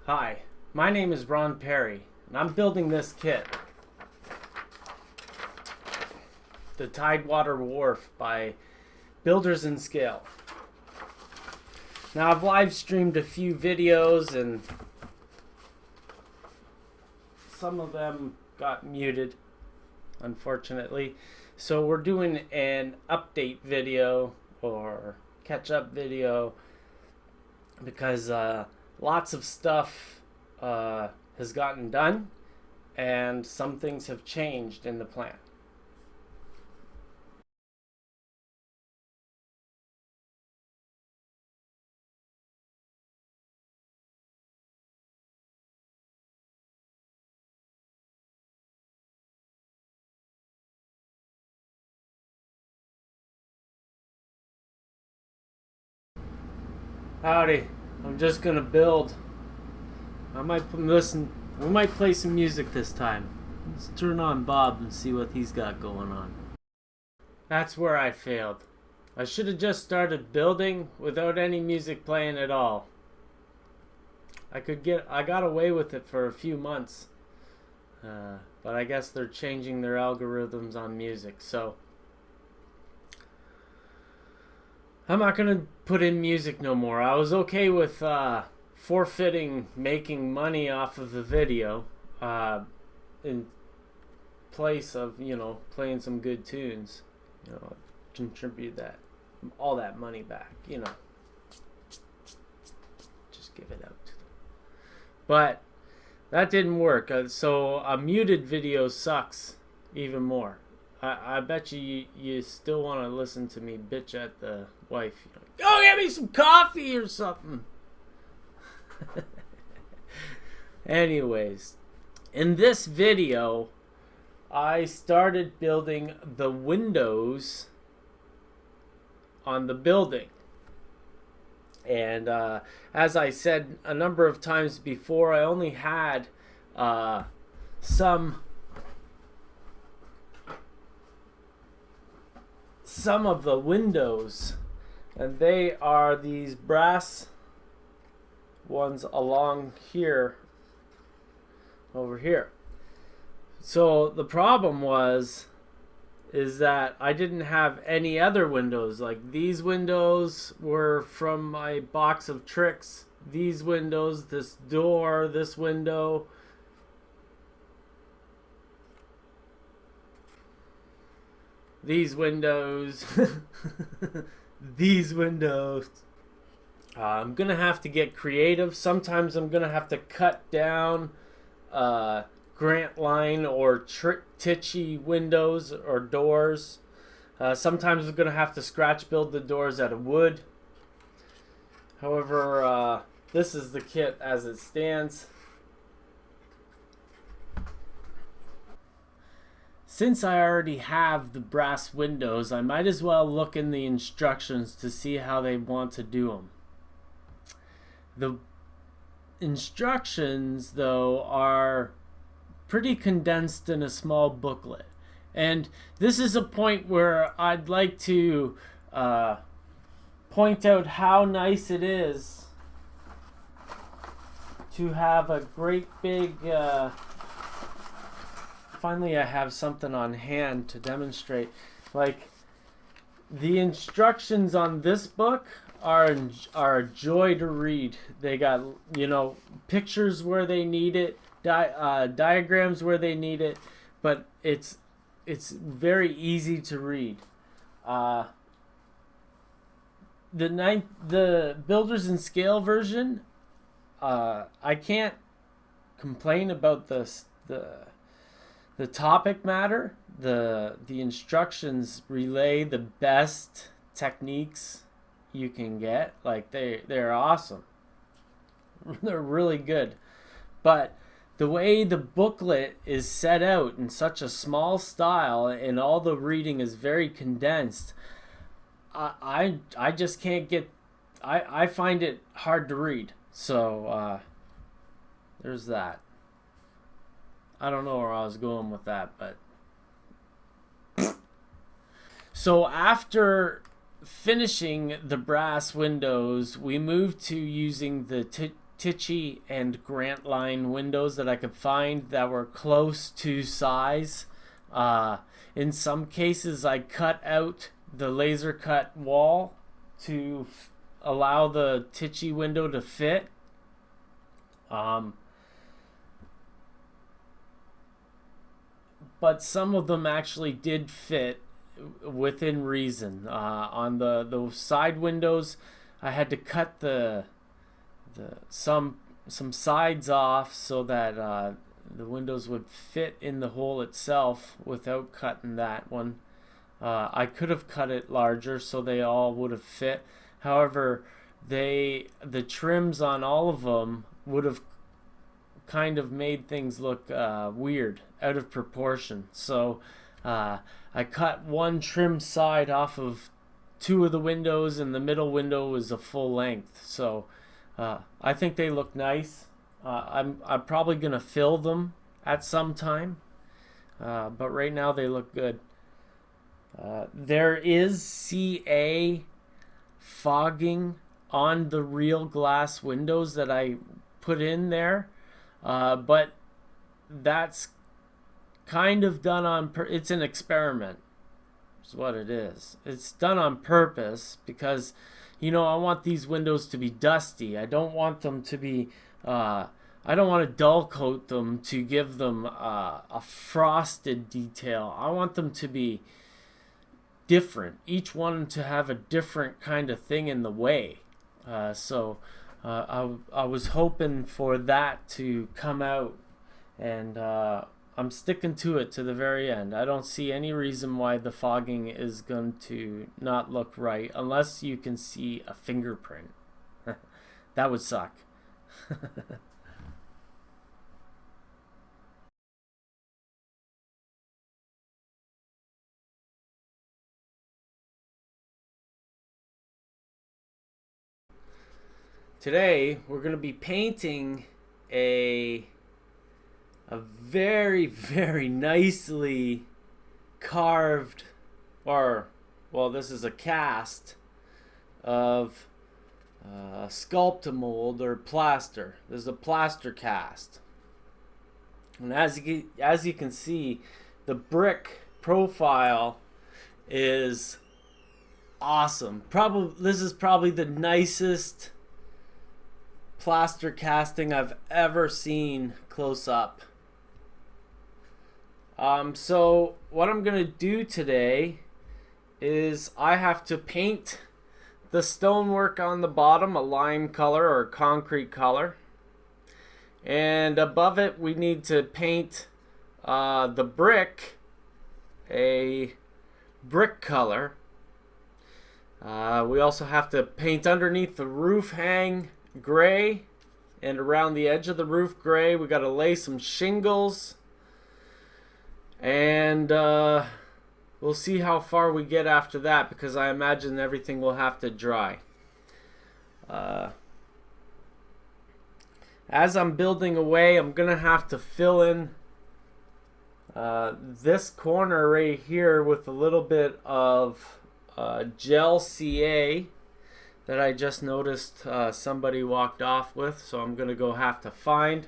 Hi, my name is Ron Perry, and I'm building this kit, the Tidewater Wharf by Finescale. Now I've live streamed a few videos and some of them got muted, unfortunately. So we're doing an update video or catch up video because lots of stuff has gotten done and some things have changed in the plan. Howdy, I'm just gonna build. I might listen. We might play some music this time. Let's turn on Bob and see what he's got going on. That's where I failed. I should have just started building without any music playing at all. I got away with it for a few months, but I guess they're changing their algorithms on music, so I'm not gonna put in music no more. I was okay with forfeiting making money off of the video in place of, playing some good tunes. Contribute all that money back, just give it out to them. But that didn't work, so a muted video sucks even more. I bet you still want to listen to me bitch at the wife. Go get me some coffee or something. Anyways, in this video, I started building the windows on the building. And as I said a number of times before, I only had some of the windows, and they are these brass ones along here, over here. So the problem is that I didn't have any other windows. Like, these windows were from my box of tricks. These windows, this door, this window, these windows, these windows. I'm gonna have to get creative. Sometimes I'm gonna have to cut down grant line or titchy windows or doors. Sometimes I'm gonna have to scratch build the doors out of wood. However, this is the kit as it stands. Since I already have the brass windows, I might as well look in the instructions to see how they want to do them. The instructions, though, are pretty condensed in a small booklet. And this is a point where I'd like to point out how nice it is to have a great big... Finally, I have something on hand to demonstrate. Like, the instructions on this book are a joy to read. They got, pictures where they need it, diagrams where they need it, but it's very easy to read. The Builders in Scale version, I can't complain about the topic matter. The instructions relay the best techniques you can get. Like, they're awesome. They're really good. But the way the booklet is set out in such a small style and all the reading is very condensed, I just can't get... I find it hard to read. So there's that. I don't know where I was going with that, but... So after finishing the brass windows, we moved to using the Tichy and Grant Line windows that I could find that were close to size. In some cases, I cut out the laser cut wall to allow the Tichy window to fit. But some of them actually did fit within reason. On the side windows, I had to cut some sides off so that the windows would fit in the hole itself without cutting that one. I could have cut it larger so they all would have fit. However, the trims on all of them would have kind of made things look weird, out of proportion. So I cut one trim side off of two of the windows, and the middle window was a full length. So I think they look nice. I'm probably gonna fill them at some time, but right now they look good. There is CA fogging on the real glass windows that I put in there, but that's kind of done on it's an experiment is what it is. It's done on purpose because, you know, I want these windows to be dusty. I don't want them to be I don't want to dull coat them to give them a frosted detail. I want them to be different, each one to have a different kind of thing in the way. So I was hoping for that to come out, and I'm sticking to it to the very end. I don't see any reason why the fogging is going to not look right unless you can see a fingerprint. That would suck. Today we're going to be painting a very, very nicely carved, or well, this is a cast of sculpt-a-mold or plaster. This is a plaster cast, and as you can see, the brick profile is awesome. This is probably the nicest plaster casting I've ever seen close up. So what I'm gonna do today is I have to paint the stonework on the bottom a lime color or concrete color, and above it we need to paint the brick a brick color. We also have to paint underneath the roof hang gray, and around the edge of the roof gray. We got to lay some shingles, and we'll see how far we get after that, because I imagine everything will have to dry. As I'm building away, I'm gonna have to fill in this corner right here with a little bit of gel CA that I just noticed somebody walked off with, so I'm gonna go have to find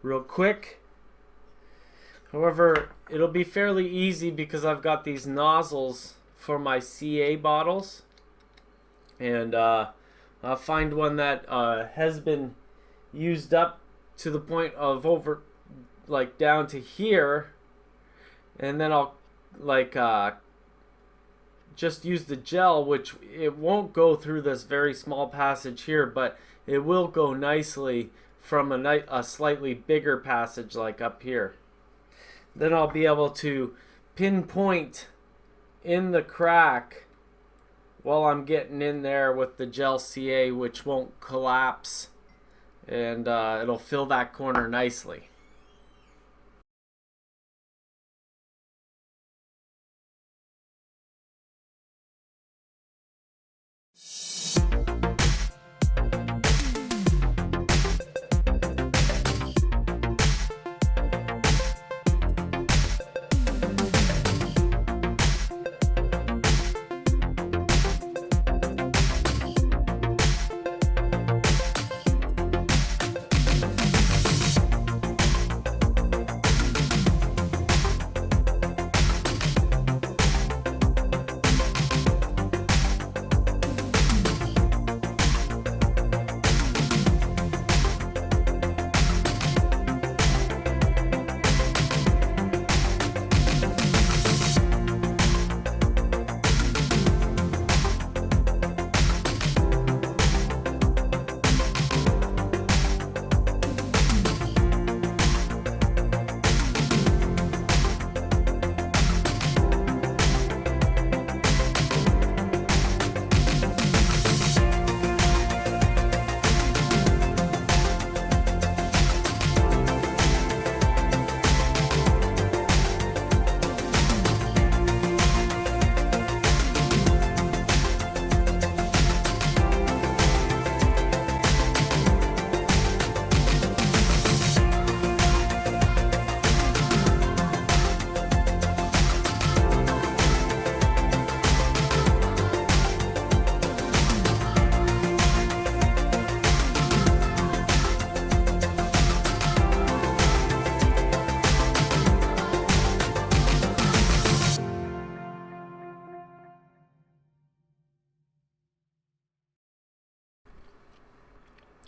real quick. However, it'll be fairly easy because I've got these nozzles for my CA bottles, and I'll find one that has been used up to the point of over, like down to here, and then I'll like just use the gel, which it won't go through this very small passage here, but it will go nicely from a slightly bigger passage like up here. Then I'll be able to pinpoint in the crack while I'm getting in there with the gel CA, which won't collapse, and it'll fill that corner nicely.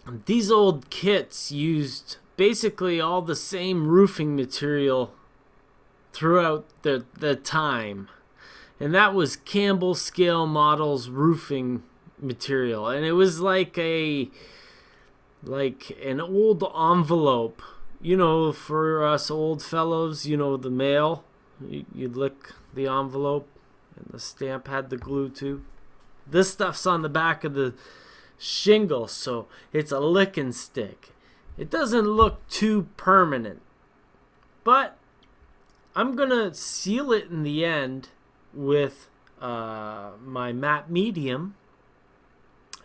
these old kits used basically all the same roofing material throughout the time. And that was Campbell Scale Models roofing material. And it was like an old envelope. You know, for us old fellows, you know, the mail. You'd lick the envelope and the stamp had the glue too. This stuff's on the back of the shingle, so it's a lick and stick. It doesn't look too permanent, but I'm gonna seal it in the end with my matte medium,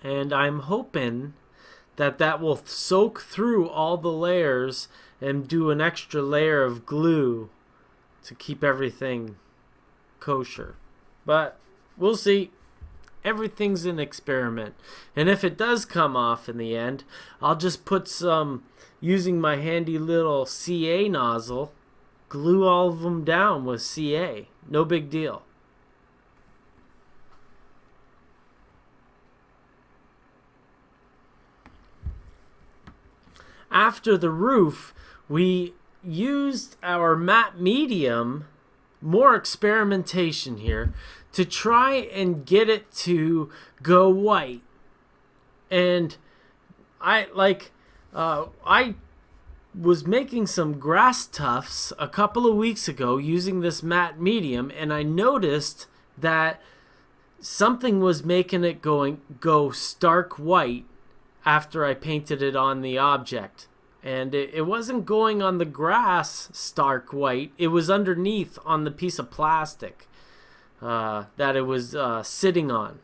and I'm hoping that will soak through all the layers and do an extra layer of glue to keep everything kosher. But we'll see. Everything's an experiment. And if it does come off in the end, I'll just put some, using my handy little CA nozzle, glue all of them down with CA. No big deal. After the roof, we used our matte medium, more experimentation here, to try and get it to go white. And I was making some grass tufts a couple of weeks ago using this matte medium, and I noticed that something was making it go stark white after I painted it on the object. And it wasn't going on the grass stark white. It was underneath on the piece of plastic that it was sitting on.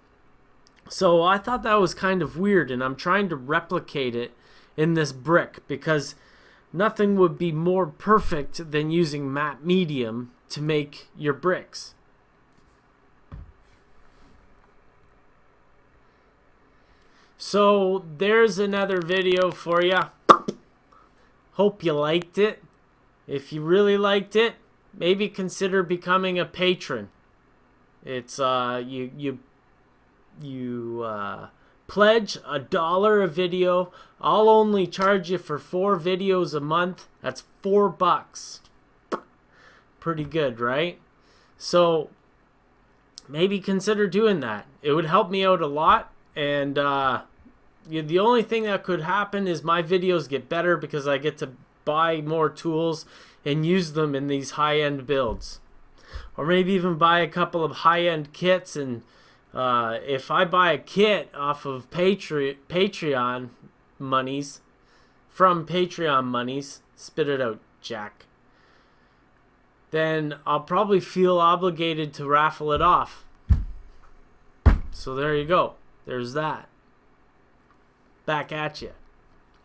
So I thought that was kind of weird, and I'm trying to replicate it in this brick because nothing would be more perfect than using matte medium to make your bricks. So there's another video for you. Hope you liked it. If you really liked it, maybe consider becoming a patron. It's you pledge $1 a video. I'll only charge you for 4 videos a month. That's $4. Pretty good, right? So maybe consider doing that. It would help me out a lot. And the only thing that could happen is my videos get better because I get to buy more tools and use them in these high-end builds. Or maybe even buy a couple of high-end kits. And if I buy a kit off of Patreon monies, spit it out, Jack, then I'll probably feel obligated to raffle it off. So there you go. There's that. Back at you.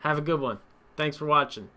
Have a good one. Thanks for watching.